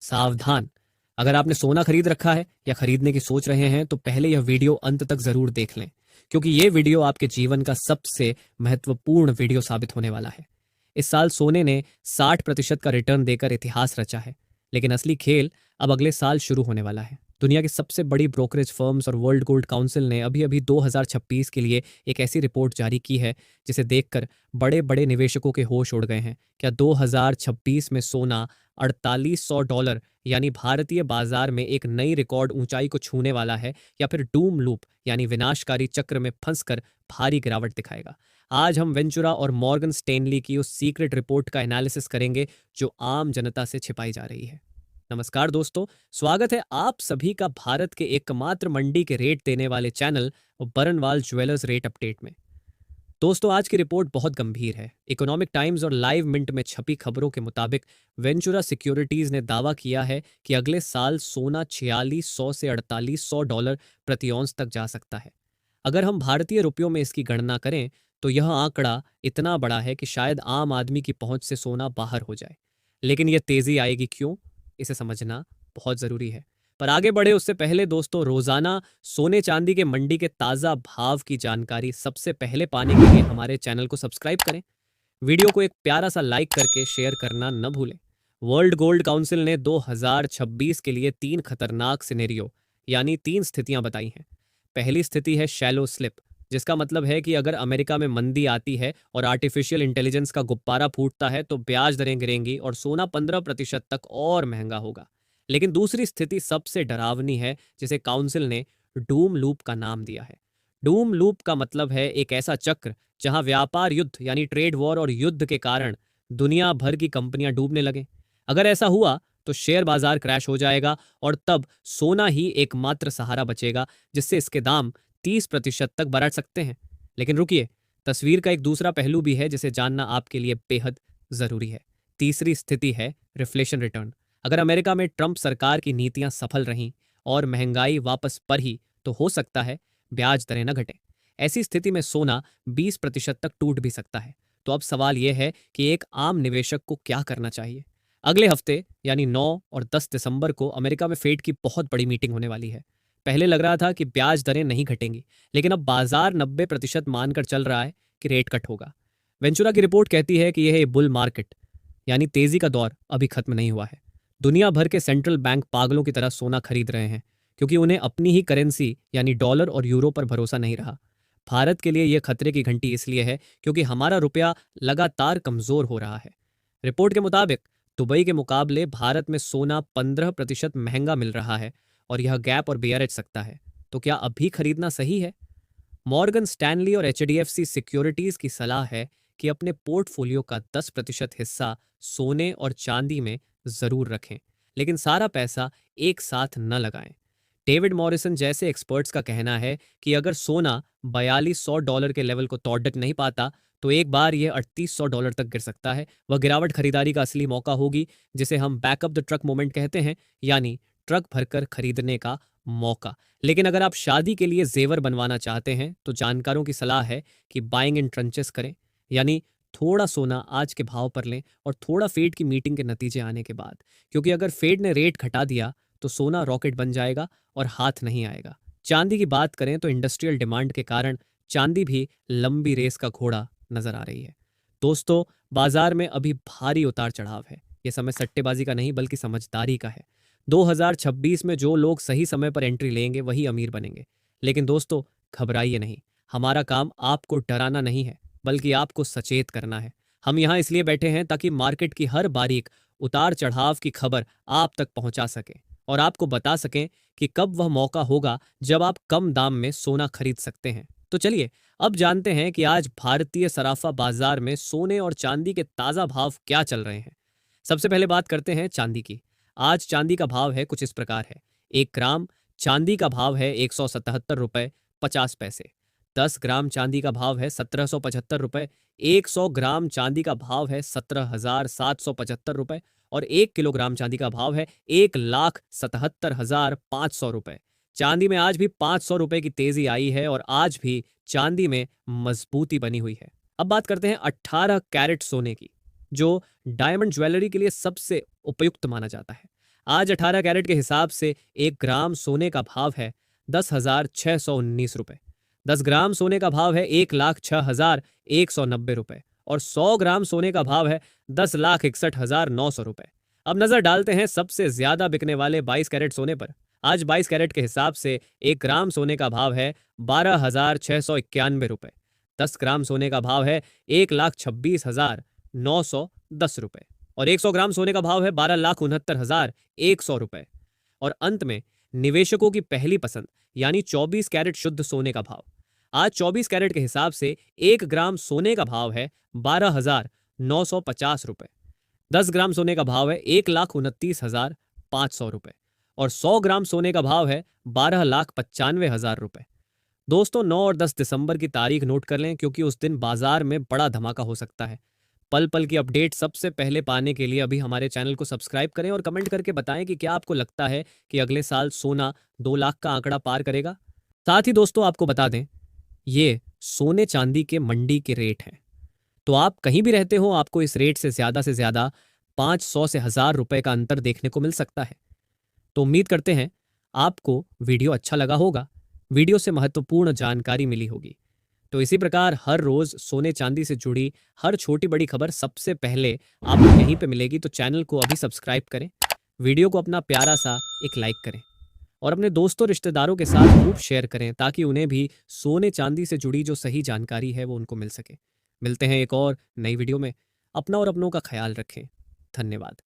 सावधान। अगर आपने सोना खरीद रखा है या खरीदने की सोच रहे हैं तो पहले यह वीडियो अंत तक जरूर देख लें, क्योंकि यह वीडियो आपके जीवन का सबसे महत्वपूर्ण वीडियो साबित होने वाला है। इस साल सोने ने 60% का रिटर्न देकर इतिहास रचा है, लेकिन असली खेल अब अगले साल शुरू होने वाला है। दुनिया की सबसे बड़ी ब्रोकरेज फर्म्स और वर्ल्ड गोल्ड काउंसिल ने अभी अभी 2026 के लिए एक ऐसी रिपोर्ट जारी की है जिसे देखकर बड़े बड़े निवेशकों के होश उड़ गए हैं। क्या 2026 में सोना $4800 यानी भारतीय बाजार में एक नई रिकॉर्ड ऊंचाई को छूने वाला है, या फिर डूम लूप यानी विनाशकारी चक्र में फंसकर भारी गिरावट दिखाएगा? आज हम वेंचुरा और मॉर्गन स्टैनली की उस सीक्रेट रिपोर्ट का एनालिसिस करेंगे जो आम जनता से छिपाई जा रही है। नमस्कार दोस्तों, स्वागत है आप सभी का भारत के एकमात्र मंडी के रेट देने वाले channel Barnwal Jewellers rate update में। दोस्तों, आज की रिपोर्ट बहुत गंभीर है। इकोनॉमिक टाइम्स और लाइव मिंट में छपी खबरों के मुताबिक वेंचुरा सिक्योरिटीज ने दावा किया है कि अगले साल सोना $4600 से $4800 प्रति औंस तक जा सकता है। अगर हम भारतीय रुपयों में इसकी गणना करें तो यह आंकड़ा इतना बड़ा है कि शायद आम आदमी की पहुंच से सोना बाहर हो जाए। लेकिन यह तेजी आएगी क्यों, इसे समझना बहुत जरूरी है। पर आगे बढ़े उससे पहले दोस्तों, रोजाना सोने चांदी के मंडी के ताजा भाव की जानकारी सबसे पहले पाने के लिए हमारे चैनल को सब्सक्राइब करें। वीडियो को एक प्यारा सा लाइक करके शेयर करना न भूलें। वर्ल्ड गोल्ड काउंसिल ने 2026 के लिए 3 खतरनाक सिनेरियो यानी 3 स्थितियां बताई हैं। पहली स्थिति है शैलो स्लिप, जिसका मतलब है कि अगर अमेरिका में मंदी आती है और आर्टिफिशियल इंटेलिजेंस का गुब्बारा फूटता है तो ब्याज दरें गिरेंगी और सोना 15% तक और महंगा होगा। लेकिन दूसरी स्थिति सबसे डरावनी है, जिसे काउंसिल ने डूम लूप का नाम दिया है। डूम लूप का मतलब है एक ऐसा चक्र जहां व्यापार युद्ध यानी ट्रेड वॉर और युद्ध के कारण दुनिया भर की कंपनियां डूबने लगे। अगर ऐसा हुआ तो शेयर बाजार क्रैश हो जाएगा और तब सोना ही एकमात्र सहारा बचेगा जिससे इसके दाम 30% तक बढ़ सकते हैं। लेकिन रुकिए, तस्वीर का एक दूसरा पहलू भी है जिसे जानना आपके लिए बेहद जरूरी है। तीसरी स्थिति है रिफ्लेशन रिटर्न। अगर अमेरिका में ट्रंप सरकार की नीतियां सफल रहीं और महंगाई वापस बढ़ी तो हो सकता है ब्याज दरें न घटें। ऐसी स्थिति में सोना 20% तक टूट भी सकता है। तो अब सवाल यह है कि एक आम निवेशक को क्या करना चाहिए। अगले हफ्ते यानी 9 और 10 दिसंबर को अमेरिका में फेड की बहुत बड़ी मीटिंग होने वाली है। पहले लग रहा था कि ब्याज दरें नहीं घटेंगी, लेकिन अब बाजार 90% मानकर चल रहा है कि रेट कट होगा। वेंचुरा की रिपोर्ट कहती है कि यह बुल मार्केट यानी तेजी का दौर अभी खत्म नहीं हुआ है। दुनिया भर के सेंट्रल बैंक पागलों की तरह सोना खरीद रहे हैं, क्योंकि उन्हें अपनी ही करेंसी यानी डॉलर और यूरो पर भरोसा नहीं रहा। भारत के लिए यह खतरे की घंटी इसलिए है क्योंकि हमारा रुपया लगातार कमजोर हो रहा है। रिपोर्ट के मुताबिक दुबई के मुकाबले भारत में सोना 15% महंगा मिल रहा है और यह गैप और बेयर सकता है। तो क्या अभी खरीदना सही है? मॉर्गन स्टैनली और एचडीएफसी सिक्योरिटीज की सलाह है कि अपने पोर्टफोलियो का 10% हिस्सा सोने और चांदी में जरूर रखें, लेकिन सारा पैसा एक साथ न लगाएं। डेविड मॉरिसन जैसे एक्सपर्ट्स का कहना है कि अगर सोना $4200 के लेवल को तोड़ नहीं पाता तो एक बार यह $3800 तक गिर सकता है। वह गिरावट खरीदारी का असली मौका होगी, जिसे हम बैकअप द ट्रक मोमेंट कहते हैं, यानी ट्रक भरकर खरीदने का मौका। लेकिन अगर आप शादी के लिए जेवर बनवाना चाहते हैं तो जानकारों की सलाह है कि बाइंग इन ट्रंचेस करें, यानी थोड़ा सोना आज के भाव पर लें और थोड़ा फेड की मीटिंग के नतीजे आने के बाद, क्योंकि अगर फेड ने रेट घटा दिया तो सोना रॉकेट बन जाएगा और हाथ नहीं आएगा। चांदी की बात करें तो इंडस्ट्रियल डिमांड के कारण चांदी भी लंबी रेस का घोड़ा नजर आ रही है। दोस्तों, बाजार में अभी भारी उतार चढ़ाव है। यह समय सट्टेबाजी का नहीं बल्कि समझदारी का है। 2026 में जो लोग सही समय पर एंट्री लेंगे वही अमीर बनेंगे। लेकिन दोस्तों, घबराइए नहीं। हमारा काम आपको डराना नहीं है, बल्कि आपको सचेत करना है। हम यहाँ इसलिए बैठे हैं ताकि मार्केट की हर बारीक उतार चढ़ाव की खबर आप तक पहुंचा सकें और आपको बता सकें कि कब वह मौका होगा जब आप कम दाम में सोना खरीद सकते हैं। तो चलिए अब जानते हैं कि आज भारतीय सराफा बाजार में सोने और चांदी के ताजा भाव क्या चल रहे हैं। सबसे पहले बात करते हैं चांदी की। आज चांदी का भाव है कुछ इस प्रकार है। 1 ग्राम चांदी का भाव है $177.50। 10 ग्राम चांदी का भाव है ₹1775। 100 ग्राम चांदी का भाव है ₹17,775 और 1 किलोग्राम चांदी का भाव है ₹1,77,500। चांदी में आज भी ₹500 की तेजी आई है और आज भी चांदी में मजबूती बनी हुई है। अब बात करते हैं 18 कैरेट सोने की, जो डायमंड ज्वेलरी के लिए सबसे उपयुक्त माना जाता है। आज 18 कैरेट के हिसाब से 1 ग्राम सोने का भाव है 10,619 रुपए। 10 ग्राम सोने का भाव है 1,06,190 रुपए और 100 ग्राम सोने का भाव है 10,61,900 रुपए। अब नजर डालते हैं सबसे ज्यादा बिकने वाले 22 कैरेट सोने पर। आज 22 कैरेट के हिसाब से 1 ग्राम सोने का भाव है 12,691 रुपए। 10 ग्राम सोने का भाव है 1,26,910 रुपए और 100 ग्राम सोने का भाव है 12,69,100 रुपए। और अंत में निवेशकों की पहली पसंद यानी 24 कैरेट शुद्ध सोने का भाव। आज 24 कैरेट के हिसाब से 1 ग्राम सोने का भाव है 12,950 रुपए। 10 ग्राम सोने का भाव है 1,29,500 रुपए और 100 ग्राम सोने का भाव है 12,95,000 रुपए। दोस्तों 9 और 10 दिसंबर की तारीख नोट कर लें क्योंकि उस दिन बाजार में बड़ा धमाका हो सकता है। पल पल की अपडेट सबसे पहले पाने के लिए अभी हमारे चैनल को सब्सक्राइब करें और कमेंट करके बताएं कि क्या आपको लगता है कि अगले साल सोना 2 लाख का आंकड़ा पार करेगा। साथ ही दोस्तों आपको बता दें ये सोने चांदी के मंडी के रेट हैं, तो आप कहीं भी रहते हो आपको इस रेट से ज्यादा 500 से 1000 रुपए का अंतर देखने को मिल सकता है। तो उम्मीद करते हैं आपको वीडियो अच्छा लगा होगा, वीडियो से महत्वपूर्ण जानकारी मिली होगी। तो इसी प्रकार हर रोज सोने चांदी से जुड़ी हर छोटी बड़ी खबर सबसे पहले आपको यहीं पे मिलेगी। तो चैनल को अभी सब्सक्राइब करें, वीडियो को अपना प्यारा सा एक लाइक करें और अपने दोस्तों रिश्तेदारों के साथ खूब शेयर करें ताकि उन्हें भी सोने चांदी से जुड़ी जो सही जानकारी है वो उनको मिल सके। मिलते हैं एक और नई वीडियो में। अपना और अपनों का ख्याल रखें। धन्यवाद।